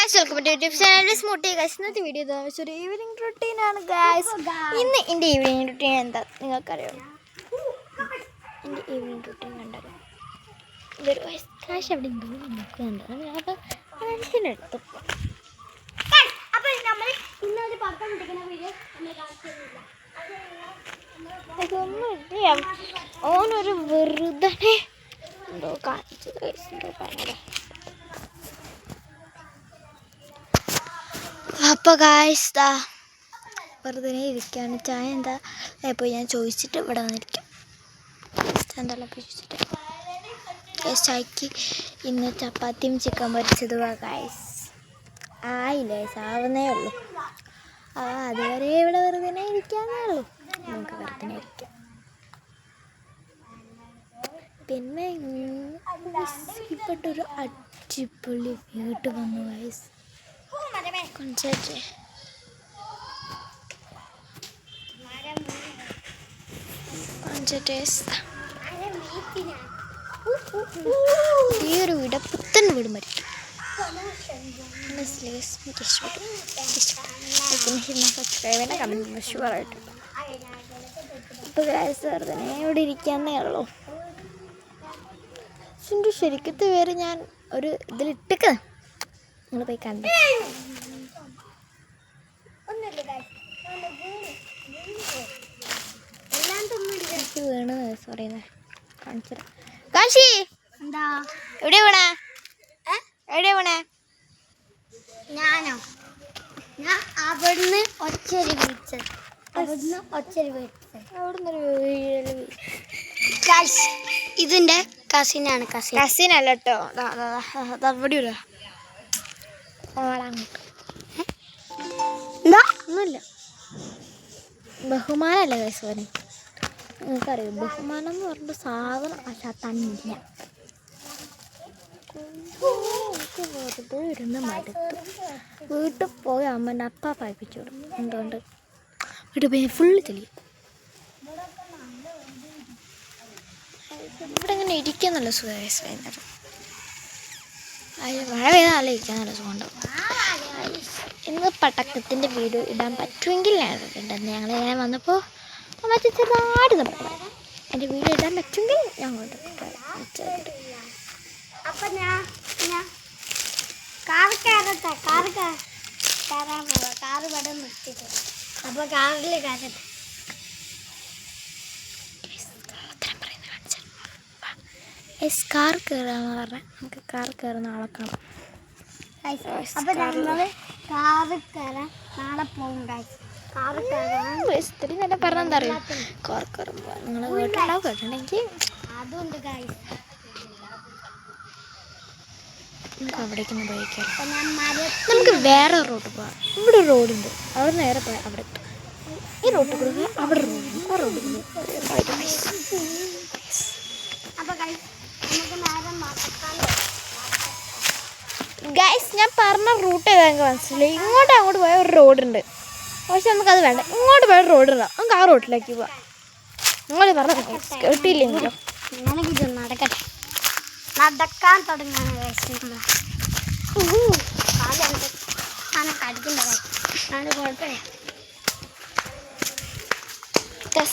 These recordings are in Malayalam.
Guys welcome to YouTube channel smoothie guys. ഇന്നത്തെ വീഡിയോ എന്താ വെച്ചാൽ ഒരു ഈവനിങ് റുട്ടീനാണ് ഗൈസ്. ഇന്ന് എൻ്റെ ഈവനിങ് റുട്ടീൻ എന്താ നിങ്ങൾക്കറിയാം? എൻ്റെ ഈവനിങ് റുട്ടീൻ കണ്ടല്ലോ ഇതൊരു കാശ് അവിടെ നോക്കുന്നുണ്ട്. അപ്പോൾ മനസ്സിലെടുത്തു ഇതൊന്നുമില്ല. ഓനൊരു വെറുതെ എന്തോ കാണിച്ചത് ഗൈസ്. എന്തോ ഭയങ്കര അപ്പോൾ ഗായ്സ് ദാ വെറുതെ ഇരിക്കുകയാണ്. ചായ എന്താ പോയി ഞാൻ ചോദിച്ചിട്ട് ഇവിടെ വന്നിരിക്കാം. എന്താ ചോദിച്ചിട്ട് ഗൈസ് ചായക്ക് ഇന്ന് ചപ്പാത്തിയും ചിക്കൻ പൊരിച്ചതുവാ ഗായ്സ്. ആയില്ല ഗൈസ്, ആവുന്നേ ഉള്ളൂ. അതുവരെ ഇവിടെ വെറുതെ ഇരിക്കാന്നേ ഉള്ളൂ. നമുക്ക് വെറുതെ ഇരിക്കാം. പിന്നെ ഇപ്പോഴൊരു അടിപൊളി വീട്ട് വന്നു ഗൈസ്. ഈ ഒരു വീട് പുത്തൻ വീട് മരിക്കും. സബ്സ്ക്രൈബിനെ കമൻറ്റ് ഷുവറായിട്ട്. ഇപ്പോൾ ഗൈസ് വെറുതെ ഇവിടെ ഇരിക്കാന്നേ ഉള്ളൂ. പക്ഷെ ശരിക്കത്തെ പേര് ഞാൻ ഒരു ഇതിലിട്ടേക്ക് നിങ്ങൾ പോയി കണ്ടു വീണ്. സോറി കാണിച്ചത് കാശി എന്താ എവിടെ വീണേ? എവിടെ വീണേ? ഞാനോ? ഞാൻ അവിടുന്ന് ഒച്ചരി വിളിച്ചത്. ഇതിന്റെ കസിനാണ്. കസിൻ അല്ല കേട്ടോ. അവിടെ എന്താ ഒന്നുമില്ല. ബഹുമാനമല്ല കേസോനെ. നിങ്ങൾക്കറിയാം ബഹുമാനം എന്ന് പറഞ്ഞ സാധനം പക്ഷെ തന്നില്ല. എനിക്ക് വെറുതെ ഇരുന്ന് മടുത്ത് വീട്ടിൽ പോയി അമ്മൻ്റെ അപ്പ പായിപ്പിച്ചു കൊടുക്കും. എന്തുകൊണ്ട് വീട്ടിൽ പോയി ഫുള്ള് തെളിയും. ഇവിടെ ഇങ്ങനെ ഇരിക്കാൻ നല്ല സുഖമായി. വൈകുന്നേരം മഴ പെയ്താൽ നല്ല ഇരിക്കാൻ നല്ല സുഖമുണ്ടാവും. ഇന്ന് പടക്കത്തിൻ്റെ വീഡിയോ ഇടാൻ പറ്റുമെങ്കിൽ ഞാൻ ഇട്ടിട്ടുണ്ടെന്ന് ഞങ്ങളിങ്ങനെ വന്നപ്പോൾ മറ്റേ ചെറുതായിട്ട് പറയാം. എൻ്റെ വീഡിയോ ഇടാൻ പറ്റുമെങ്കിൽ ഞാൻ കൊണ്ടുപോകാം. അപ്പം ഞാൻ കാറ് കയറാൻ പോവാം. കാറ് ഇവിടെ നിർത്തിയിട്ട് അപ്പോൾ കാറിൽ കയറട്ടെ. കാർ കയറാന്ന് പറഞ്ഞാൽ നമുക്ക് കാർ കയറുന്ന ആളെ കാണാം. അപ്പോൾ ഞങ്ങൾ കാറ് കയറാൻ നാളെ പോകും ഗൈസ്. കാറ് കയറാൻ ഇത്തിരി നല്ല പറഞ്ഞാൽ എന്താ അറിയാം, കാർ കയറുമ്പോൾ നിങ്ങൾ കേട്ടുണ്ടാവും. കേട്ടിട്ടുണ്ടെങ്കിൽ അതുകൊണ്ട് ഗൈസ് നമുക്ക് അവിടേക്കൊന്ന് പോയേക്കാം. നമുക്ക് വേറെ റോഡ് പോകാം. ഇവിടെ റോഡുണ്ട്, അവിടെ നേരെ പോയാൽ അവിടെ എത്തും. ഈ റോഡ് കൂടെ അവിടെ റോഡുണ്ട്, ആ റോഡ് ഗൈസ്. ഞാൻ പറഞ്ഞ റൂട്ട് ഏതാണ്ട് മനസ്സിലായി. അങ്ങോട്ട് പോയ ഒരു റോഡുണ്ട്, പക്ഷെ നമുക്കത് വേണ്ട. ഇങ്ങോട്ട് പോയ റോഡുണ്ടോ, നമുക്ക് ആ റോഡിലേക്ക് പോവാം. നിങ്ങൾ പറഞ്ഞ കേട്ടില്ലെങ്കിലോ നടക്കാൻ തുടങ്ങാണ്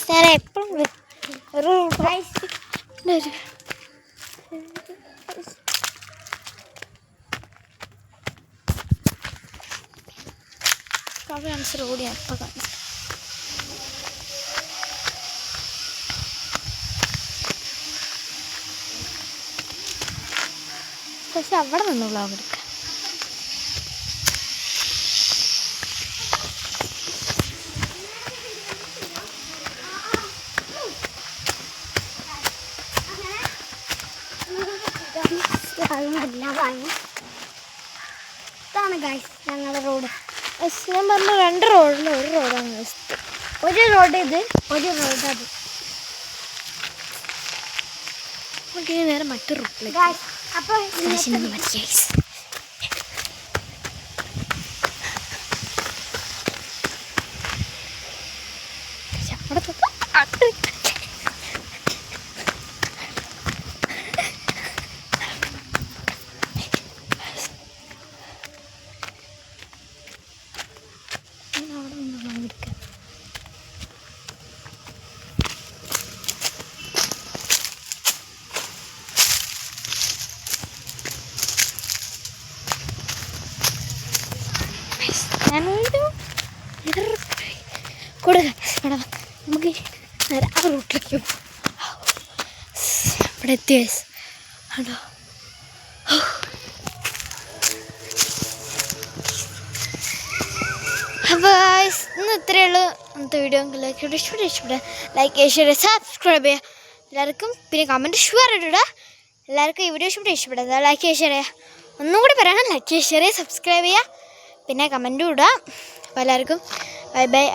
ഞാൻ എപ്പോഴും ഒരു റോഡ് ഞാൻ എപ്പോൾ കാണിച്ചു. പക്ഷെ അവിടെ നിന്ന് വ്ളോഗ് എടുക്കാം. ഇതാണ് ഗൈസ് ഞങ്ങളുടെ റോഡ്. ഞാൻ പറഞ്ഞ രണ്ട് റോഡിൽ ഒരു റോഡാണ്. ഒരു റോഡ് ഇത്, ഒരു റോഡ് അത്. നമുക്ക് നേരെ മറ്റൊരു റോഡിലേക്ക്. അപ്പോൾ അവിടെ ഞാൻ വീണ്ടും കൊടുക്കാം മേഡം. നമുക്ക് നേരെ ആ റൂട്ടിലേക്ക് പോകും. ഇവിടെ എത്തിയ ആണോ? അപ്പോൾ ഇന്ന് ഇത്രയേ ഉള്ളൂ ഇന്നത്തെ വീഡിയോ. ഇഷ്ടപ്പെടാം ലൈക്ക് ചെയ്യുക, ഷെയർ ചെയ്യുക, സബ്സ്ക്രൈബ് ചെയ്യുക എല്ലാവർക്കും. പിന്നെ കമൻറ്റ് ഷുവർ ഇടുക. എല്ലാവർക്കും ഈ വീഡിയോ ഇഷ്ടപ്പെടാം ലൈക്ക് ചെയ്യുക, ഷെയർ ചെയ്യുക. ഒന്നും കൂടി പറയണം, ലൈക്ക് ചെയ്യുക, ഷെയർ ചെയ്യുക, സബ്സ്ക്രൈബ് ചെയ്യുക, പിന്നെ കമൻറ്റും ഇടുക. അപ്പോൾ എല്ലാവർക്കും ബൈ ബൈ.